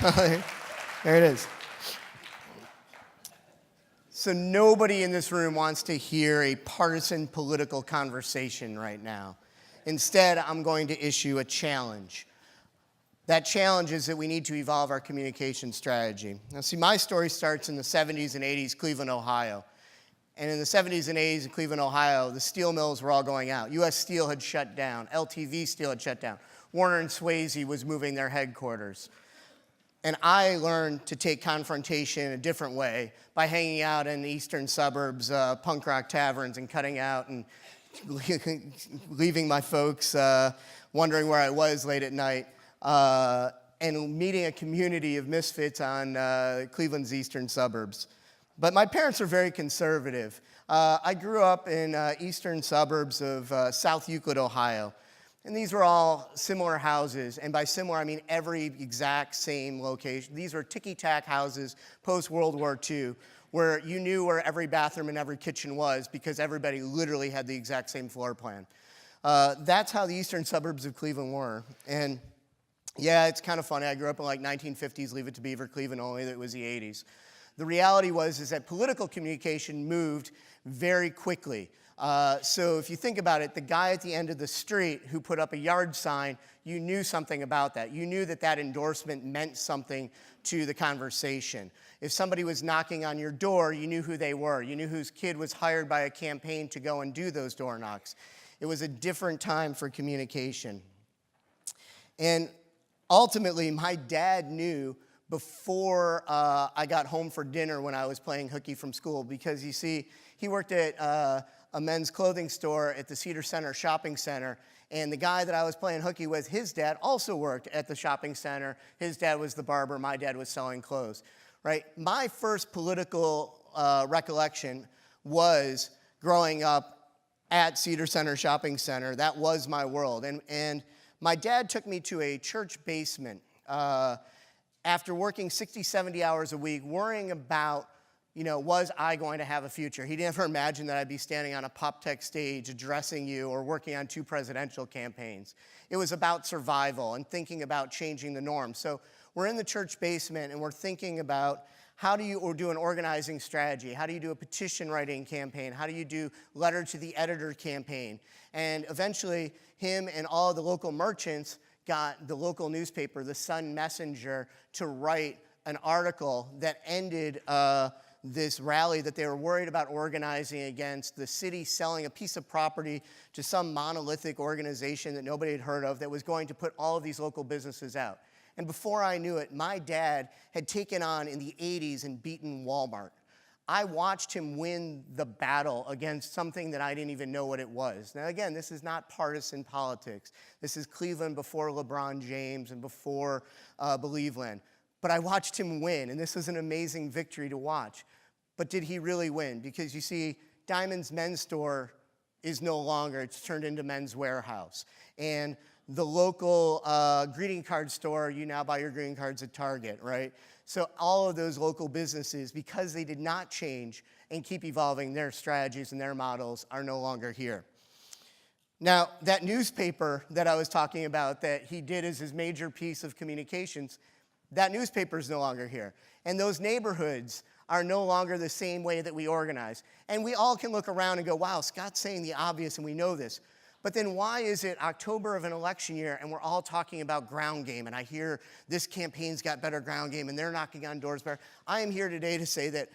There it is. So nobody in this room wants to hear a partisan political conversation right now. Instead, I'm going to issue a challenge. That challenge is that we need to evolve our communication strategy. Now, see, my story starts in the 70s and 80s, Cleveland, Ohio. And in the 70s and 80s in Cleveland, Ohio, the steel mills were all going out. U.S. Steel had shut down. LTV Steel had shut down. Warner and Swayze was moving their headquarters. And I learned to take confrontation a different way by hanging out in the eastern suburbs, punk rock taverns, and cutting out and leaving my folks wondering where I was late at night, and meeting a community of misfits on Cleveland's eastern suburbs. But my parents were very conservative. I grew up in eastern suburbs of South Euclid, Ohio. And these were all similar houses, and by similar, I mean every exact same location. These were ticky-tack houses post-World War II, where you knew where every bathroom and every kitchen was because everybody literally had the exact same floor plan. That's how the eastern suburbs of Cleveland were. And yeah, it's kind of funny. I grew up in like 1950s, Leave It to Beaver, Cleveland only, that was the 80s. The reality is that political communication moved very quickly. So if you think about it, the guy at the end of the street who put up a yard sign, you knew something about that. You knew that that endorsement meant something to the conversation. If somebody was knocking on your door, you knew who they were. You knew whose kid was hired by a campaign to go and do those door knocks. It was a different time for communication. And ultimately, my dad knew before I got home for dinner when I was playing hooky from school, because you see, he worked at a men's clothing store at the Cedar Center shopping center, and the guy that I was playing hooky with, his dad also worked at the shopping center. His dad was the barber, my dad was selling clothes, right? My first political recollection was growing up at Cedar Center shopping center. That was my world, and my dad took me to a church basement after working 60, 70 hours a week, worrying about, was I going to have a future? He never imagined that I'd be standing on a PopTech stage addressing you or working on 2 presidential campaigns. It was about survival and thinking about changing the norm. So we're in the church basement and we're thinking about how do you do an organizing strategy? How do you do a petition writing campaign? How do you do letter to the editor campaign? And eventually him and all of the local merchants got the local newspaper, the Sun Messenger, to write an article that ended this rally that they were worried about organizing against the city selling a piece of property to some monolithic organization that nobody had heard of that was going to put all of these local businesses out. And before I knew it, my dad had taken on in the 80s and beaten Walmart. I watched him win the battle against something that I didn't even know what it was. Now again, this is not partisan politics. This is Cleveland before LeBron James and before Believeland. But I watched him win, and this was an amazing victory to watch. But did he really win? Because you see, Diamond's men's store is no longer, it's turned into Men's Warehouse. And the local greeting card store, you now buy your greeting cards at Target, right? So all of those local businesses, because they did not change and keep evolving their strategies and their models, are no longer here. Now, that newspaper that I was talking about that he did as his major piece of communications, that newspaper is no longer here. And those neighborhoods are no longer the same way that we organize. And we all can look around and go, wow, Scott's saying the obvious and we know this. But then why is it October of an election year and we're all talking about ground game, and I hear this campaign's got better ground game and they're knocking on doors better? I am here today to say that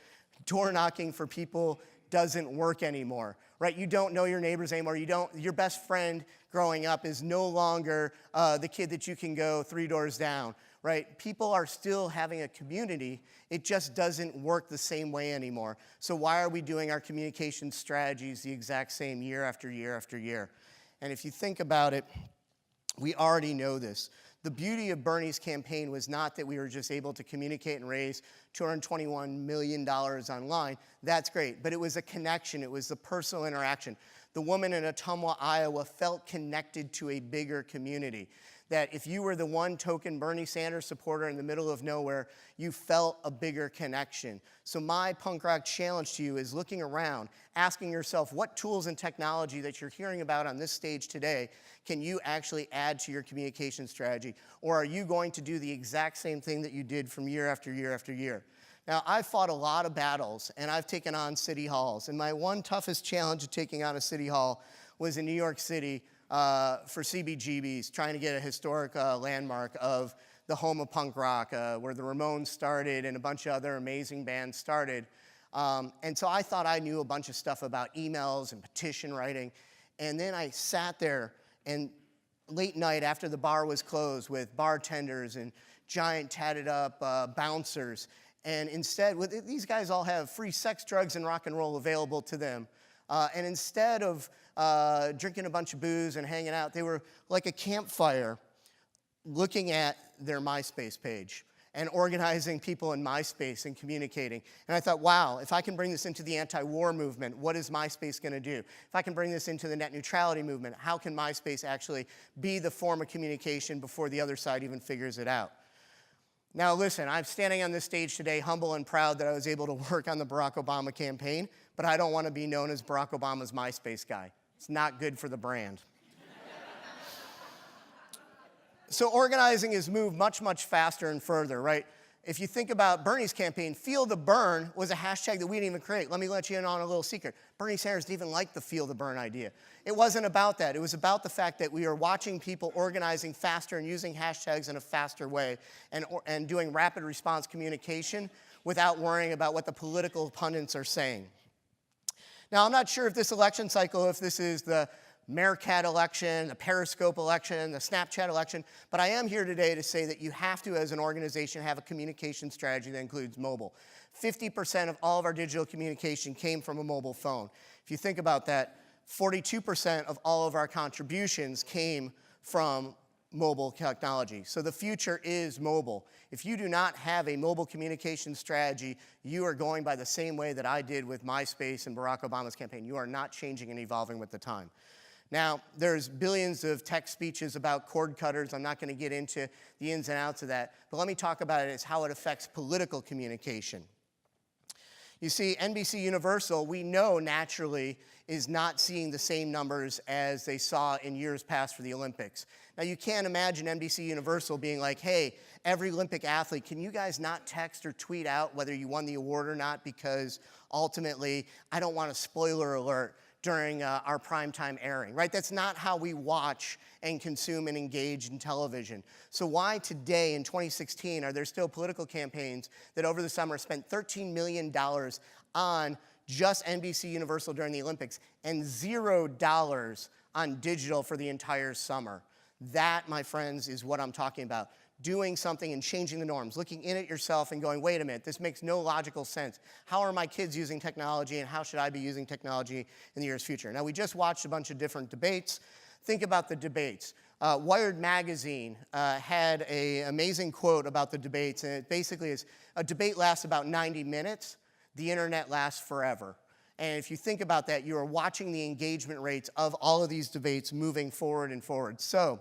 door knocking for people doesn't work anymore, right? You don't know your neighbors anymore. Your best friend growing up is no longer the kid that you can go 3 doors down, right? People are still having a community. It just doesn't work the same way anymore. So why are we doing our communication strategies the exact same year after year after year? And if you think about it, we already know this. The beauty of Bernie's campaign was not that we were just able to communicate and raise $221 million online. That's great, but it was a connection. It was the personal interaction. The woman in Ottumwa, Iowa felt connected to a bigger community. that if you were the one token Bernie Sanders supporter in the middle of nowhere, you felt a bigger connection. So my punk rock challenge to you is looking around, asking yourself what tools and technology that you're hearing about on this stage today can you actually add to your communication strategy? Or are you going to do the exact same thing that you did from year after year after year? Now, I've fought a lot of battles, and I've taken on city halls. And my one toughest challenge of taking on a city hall was in New York City for CBGBs, trying to get a historic landmark of the home of punk rock, where the Ramones started and a bunch of other amazing bands started. And so I thought I knew a bunch of stuff about emails and petition writing. And then I sat there and late night after the bar was closed with bartenders and giant tatted up bouncers. And instead, these guys all have free sex, drugs, and rock and roll available to them. And instead of drinking a bunch of booze and hanging out, they were like a campfire looking at their MySpace page and organizing people in MySpace and communicating. And I thought, wow, if I can bring this into the anti-war movement, what is MySpace going to do? If I can bring this into the net neutrality movement, how can MySpace actually be the form of communication before the other side even figures it out? Now listen, I'm standing on this stage today humble and proud that I was able to work on the Barack Obama campaign, but I don't want to be known as Barack Obama's MySpace guy. It's not good for the brand. So organizing has moved much, much faster and further, right? If you think about Bernie's campaign, Feel the Bern was a hashtag that we didn't even create. Let me let you in on a little secret. Bernie Sanders didn't even like the Feel the Bern idea. It wasn't about that. It was about the fact that we are watching people organizing faster and using hashtags in a faster way and doing rapid response communication without worrying about what the political pundits are saying. Now, I'm not sure if this election cycle, if this is the Meerkat election, the Periscope election, the Snapchat election, but I am here today to say that you have to, as an organization, have a communication strategy that includes mobile. 50% of all of our digital communication came from a mobile phone. If you think about that, 42% of all of our contributions came from mobile technology. So the future is mobile. If you do not have a mobile communication strategy, you are going by the same way that I did with MySpace and Barack Obama's campaign. You are not changing and evolving with the time. Now, there's billions of tech speeches about cord cutters. I'm not going to get into the ins and outs of that, but let me talk about it as how it affects political communication. You see, NBC Universal, we know naturally, is not seeing the same numbers as they saw in years past for the Olympics. Now, you can't imagine NBC Universal being like, hey, every Olympic athlete, can you guys not text or tweet out whether you won the award or not, because ultimately, I don't want a spoiler alert during our primetime airing, right? That's not how we watch and consume and engage in television. So why today in 2016 are there still political campaigns that over the summer spent $13 million on just NBC Universal during the Olympics and $0 on digital for the entire summer? That, my friends, is what I'm talking about. Doing something and changing the norms, looking in at yourself and going, wait a minute, this makes no logical sense. How are my kids using technology, and how should I be using technology in the year's future? Now, we just watched a bunch of different debates. Think about the debates. Wired magazine had an amazing quote about the debates, and it basically is, a debate lasts about 90 minutes, the internet lasts forever. And if you think about that, you are watching the engagement rates of all of these debates moving forward and forward. So,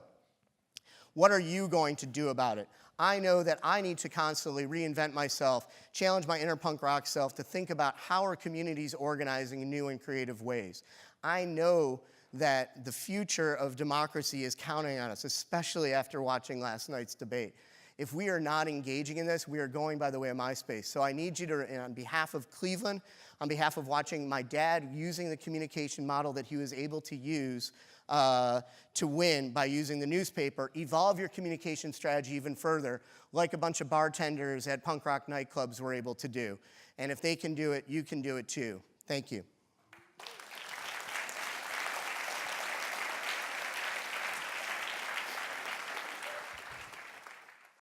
what are you going to do about it? I know that I need to constantly reinvent myself, challenge my inner punk rock self to think about how are communities organizing in new and creative ways. I know that the future of democracy is counting on us, especially after watching last night's debate. If we are not engaging in this, we are going by the way of MySpace. So I need you to, on behalf of Cleveland, on behalf of watching my dad using the communication model that he was able to use to win by using the newspaper, evolve your communication strategy even further, like a bunch of bartenders at punk rock nightclubs were able to do. And if they can do it, you can do it too. Thank you.